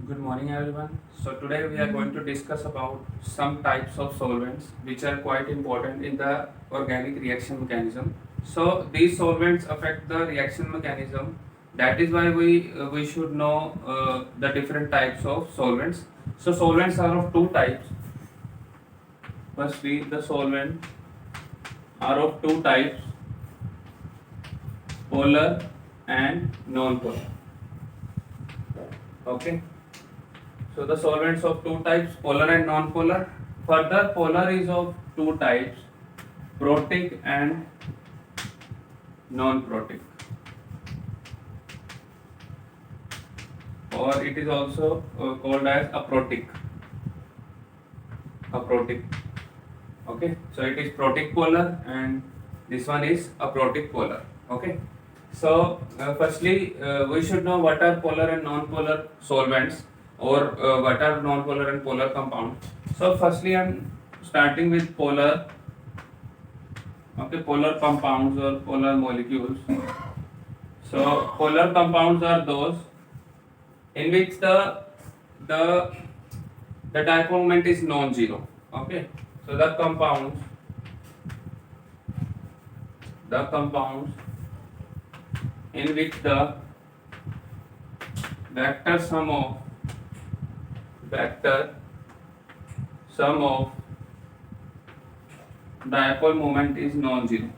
Good morning everyone. So today we are going to discuss about some types of solvents which are quite important in the organic reaction mechanism. So these solvents affect the reaction mechanism. That is why we should know the different types of solvents. So solvents are of two types. Firstly, the solvent are of two types: polar and non-polar. Okay. So the solvents of two types, polar and non-polar. Further, polar is of two types, protic and non-protic. Or it is also called as aprotic. Aprotic. Okay. So it is protic polar and this one is aprotic polar. Okay. So firstly, we should know what are polar and non-polar solvents, or what are non-polar and polar compounds. So firstly, I'm starting with polar. Okay, polar compounds or polar molecules. So polar compounds are those in which the the dipole moment is non-zero. Okay, so the compounds in which the vector sum of dipole moment is non-zero.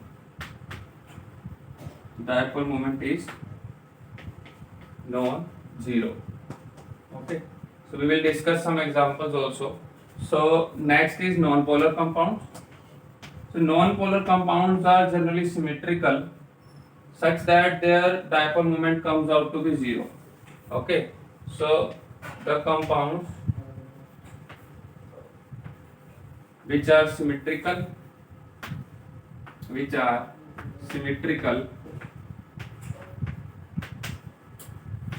Dipole moment is non-zero. Okay, so we will discuss some examples also. So next is non-polar compounds. So non-polar compounds are generally symmetrical such that their dipole moment comes out to be zero. Okay, so the compounds which are symmetrical, which are symmetrical.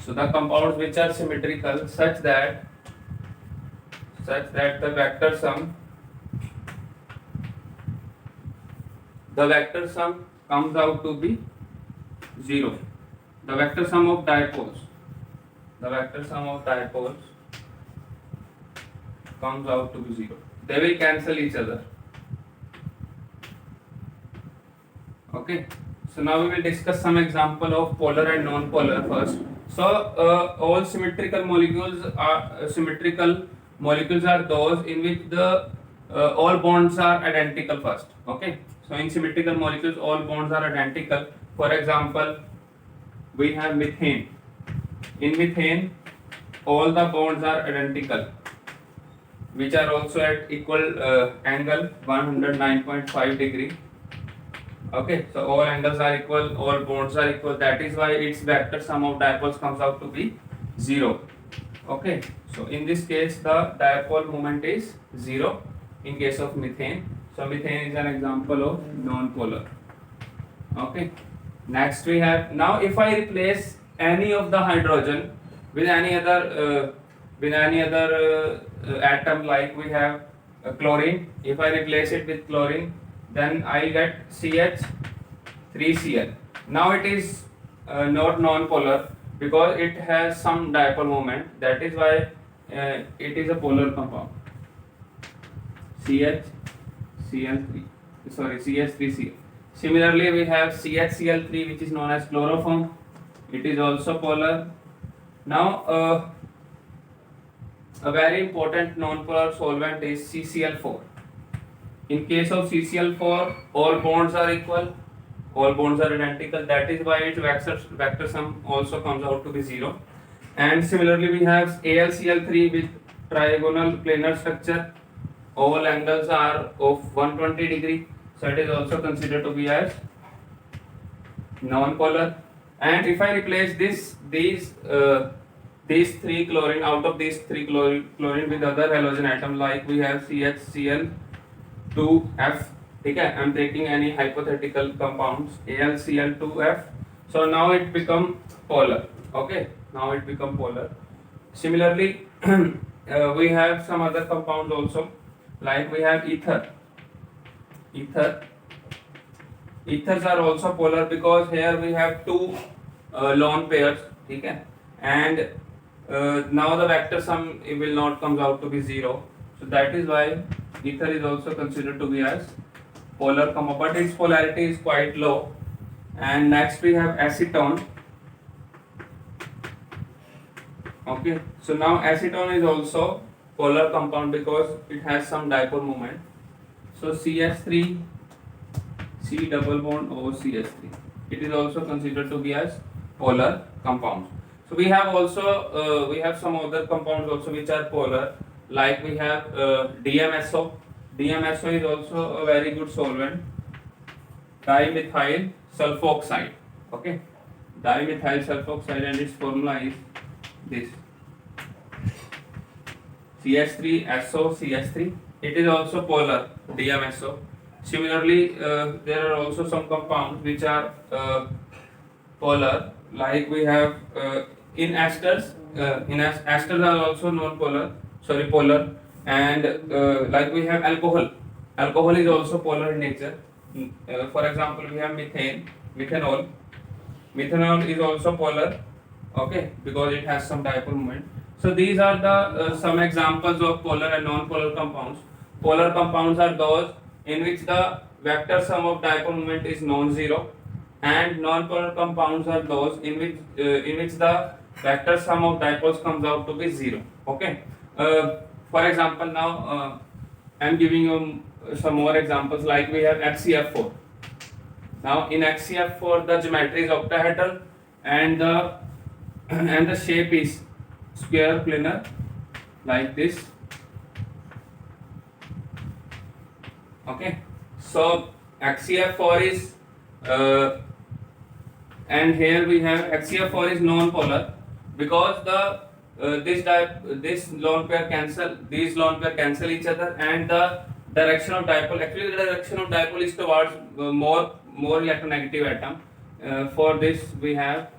So the compounds which are symmetrical such that the vector sum comes out to be zero. The vector sum of dipoles comes out to be zero. They will cancel each other. Okay. So now we will discuss some example of polar and non-polar first. So all symmetrical molecules are those in which the all bonds are identical first. Okay. So in symmetrical molecules, all bonds are identical. For example, we have methane. In methane, all the bonds are identical, which are also at equal angle 109.5 degree. Okay, so all angles are equal, all bonds are equal. That is why its vector sum of dipoles comes out to be zero. Okay, so in this case, the dipole moment is zero in case of methane. So methane is an example of non-polar. Okay, next we have, now if I replace any of the hydrogen with any other atom, like we have chlorine. If I replace it with chlorine, then I get CH3Cl. Now it is not non-polar because it has some dipole moment. That is why it is a polar compound. CH3Cl. Similarly, we have CHCl3, which is known as chloroform. It is also polar. Now, a very important non-polar solvent is CCl4. In case of CCl4, all bonds are equal, all bonds are identical. That is why its vector sum also comes out to be zero. And similarly, we have AlCl3 with trigonal planar structure. All angles are of 120 degree, so it is also considered to be as non-polar. And if I replace these three chlorine, out of these three chlorine with other halogen atom, like we have CHCl2F. Okay, I am taking any hypothetical compounds, AlCl2F. So now it become polar. Okay, now it become polar. Similarly, we have some other compounds also, like we have ether. Ethers are also polar because here we have two lone pairs. Okay, and now the vector sum it will not comes out to be 0. So that is why ether is also considered to be as polar compound, but its polarity is quite low. And next we have acetone. Okay, so now acetone is also polar compound because it has some dipole moment. So CH3 C double bond O CH3. It is also considered to be as polar compounds. So we have also we have some other compounds also which are polar, like we have DMSO. DMSO is also a very good solvent. Dimethyl sulfoxide. Okay, dimethyl sulfoxide, and its formula is this CH3SO CH3. It is also polar, DMSO. Similarly, there are also some compounds which are polar, like we have in esters. Esters are also non-polar, sorry, polar, and like we have alcohol. Alcohol is also polar in nature. For example, we have methanol. Methanol is also polar, okay, because it has some dipole moment. So these are the some examples of polar and non-polar compounds. Polar compounds are those in which the vector sum of dipole moment is non-zero, and non-polar compounds are those in which the vector sum of dipoles comes out to be 0. Okay. For example, now I am giving you some more examples, like we have HCF4. Now in HCF4 the geometry is octahedral and the shape is square planar, like this. Okay, so HCF4 is and here we have HCF4 is non-polar because this lone pair cancel, these lone pair cancel each other, and the direction of dipole, actually the direction of dipole is towards more electronegative atom. For this we have,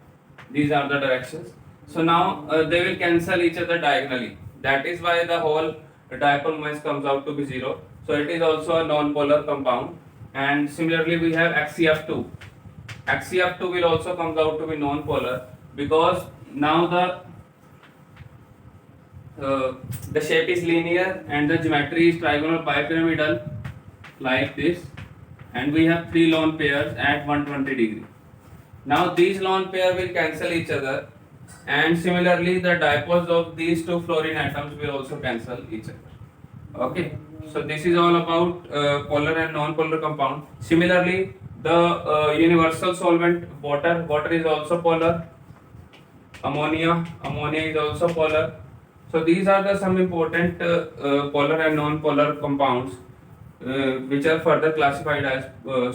these are the directions. So now they will cancel each other diagonally. That is why the whole dipole moment comes out to be 0. So it is also a non-polar compound. And similarly we have HCF2. HCF2 will also come out to be non-polar because now the shape is linear and the geometry is trigonal bipyramidal, like this, and we have 3 lone pairs at 120 degree. Now these lone pair will cancel each other, and similarly the dipoles of these 2 fluorine atoms will also cancel each other. Okay, so this is all about polar and non-polar compound. Similarly, the universal solvent water is also polar. Ammonia is also polar. So these are the some important polar and non-polar compounds which are further classified as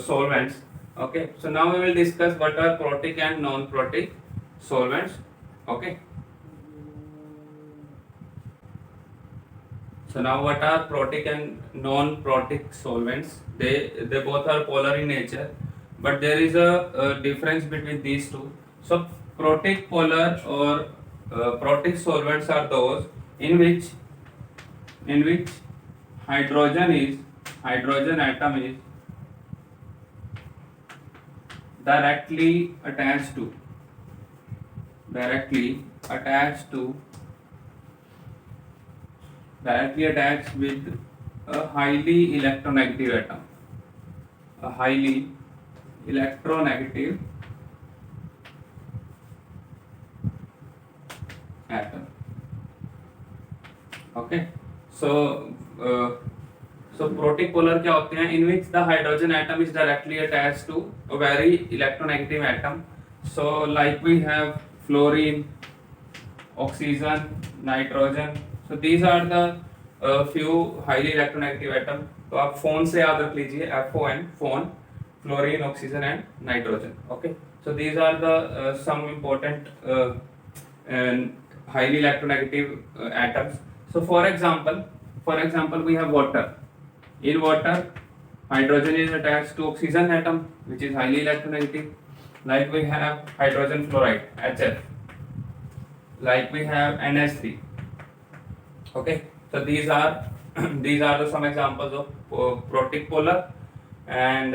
solvents. Okay, so now we will discuss what are protic and non-protic solvents. Okay, so now what are protic and non-protic solvents? They both are polar in nature, but there is a difference between these two. So protic, polar or protic solvents are those in which hydrogen atom is directly attached with a highly electronegative atom, okay. So protic polar क्या होते हैं? In which the hydrogen atom is directly attached to a very electronegative atom. So like we have fluorine, oxygen, nitrogen. So these are the few highly electronegative atom. तो आप phone से याद रख लीजिए, FON, phone, fluorine, oxygen and nitrogen. Okay. So these are the some important highly electronegative atoms. So for example we have water. In water, hydrogen is attached to oxygen atom, which is highly electronegative. Like we have hydrogen fluoride, HF. Like we have NH3. Okay, so these are the some examples of protic polar. And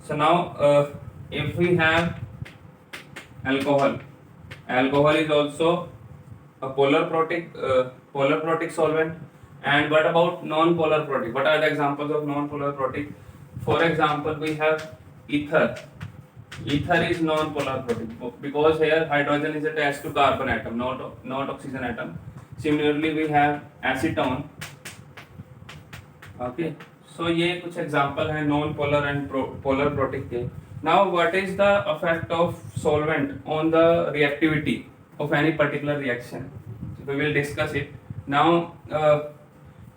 so now if we have alcohol is also a polar protic solvent. And what about non-polar protic? What are the examples of non-polar protic? For example, we have ether. Ether is non-polar protic because here hydrogen is attached to carbon atom, not oxygen atom. Similarly, we have acetone. Okay, so ये कुछ example है non-polar and polar protic के. Now, what is the effect of solvent on the reactivity of any particular reaction? So we will discuss it. Now,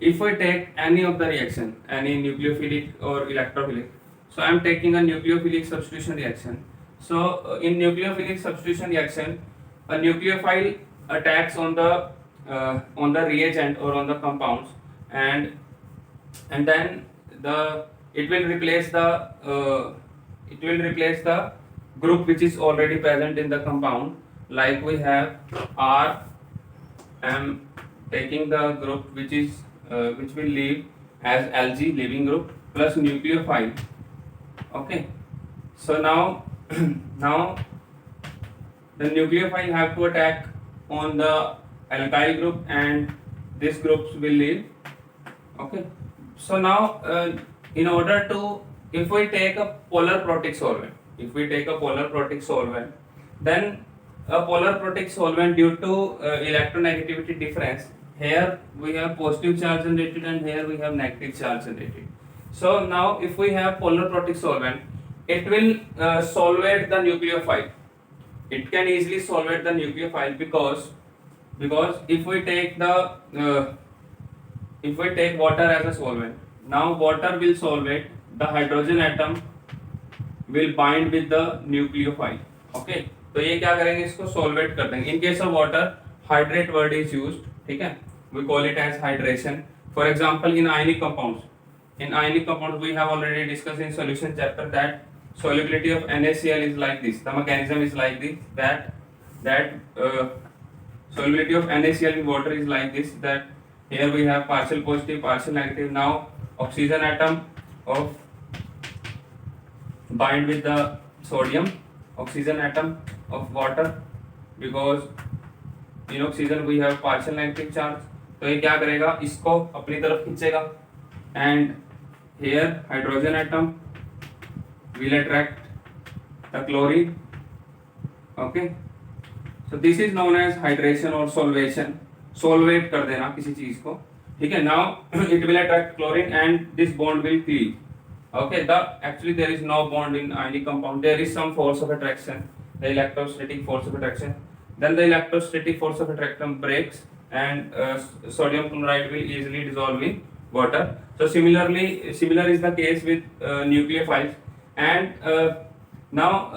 if we take any of the reaction, any nucleophilic or electrophilic, so I am taking a nucleophilic substitution reaction. So, in nucleophilic substitution reaction, a nucleophile attacks on the reagent or on the compounds, and then it will replace the group which is already present in the compound. Like we have R. I am taking the group which will leave as Lg, leaving group, plus nucleophile. Okay, so now the nucleophile have to attack on the alkyl group, and these groups will leave. Okay, so now if we take a polar protic solvent, then a polar protic solvent, due to electronegativity difference, here we have positive charge generated and here we have negative charge generated. So now if we have polar protic solvent, it will solvate the nucleophile. It can easily solvate the nucleophile because if we take water as a solvent, now water will solvate, the hydrogen atom will bind with the nucleophile. Okay, तो ये क्या करेंगे, इसको solvate कर देंगे. In case of water, hydrate word is used. ठीक है, we call it as hydration. For example, in ionic compounds, we have already discussed in solution chapter that solubility of NaCl is like this. The mechanism is like this, that solubility of NaCl in water is like this, that here we have partial positive, partial negative. Now oxygen atom of bind with the sodium, oxygen atom of water, because in oxygen we have partial negative charge. तो ये क्या करेगा, इसको अपनी तरफ खींचेगा, and here hydrogen atom will attract the chlorine. Okay, so this is known as hydration or solvation. Solvate कर देना किसी चीज को, ठीक है. Now it will attract chlorine and this bond will cleave. Okay, actually there is no bond in ionic compound. There is some force of attraction, the electrostatic force of attraction. Then the electrostatic force of attraction breaks, and sodium chloride will easily dissolve in water. So similar is the case with nucleophiles. And now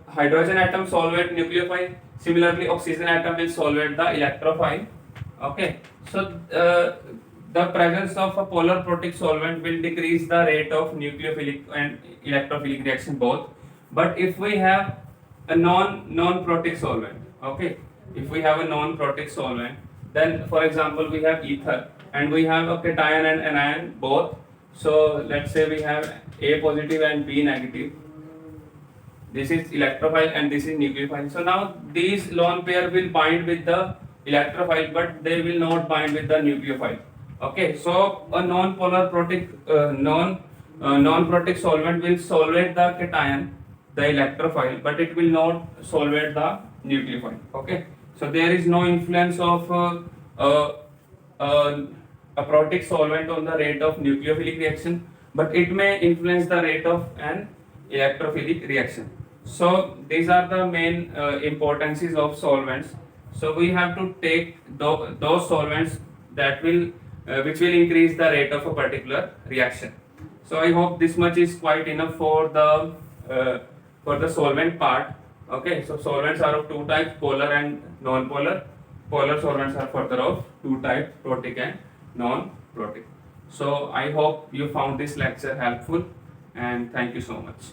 hydrogen atom solvate nucleophile. Similarly, oxygen atom will solvate the electrophile. Okay, so the presence of a polar protic solvent will decrease the rate of nucleophilic and electrophilic reaction both. But if we have a non-protic solvent, okay, if we have a non-protic solvent, then for example we have ether and we have a cation and anion both. So let's say we have A positive and B negative. This is electrophile and this is nucleophile. So now these lone pair will bind with the electrophile, but they will not bind with the nucleophile. Okay, so a non-polar protic non-protic solvent will solvate the cation, the electrophile, but it will not solvate the nucleophile. Okay, so there is no influence of a protic solvent on the rate of nucleophilic reaction, but it may influence the rate of an electrophilic reaction. So these are the main importances of solvents. So we have to take those solvents that will which will increase the rate of a particular reaction. So I hope this much is quite enough for the solvent part. Okay, so solvents are of two types, polar and non-polar. Polar solvents are further of two types, protic and non-protic. So I hope you found this lecture helpful, and thank you so much.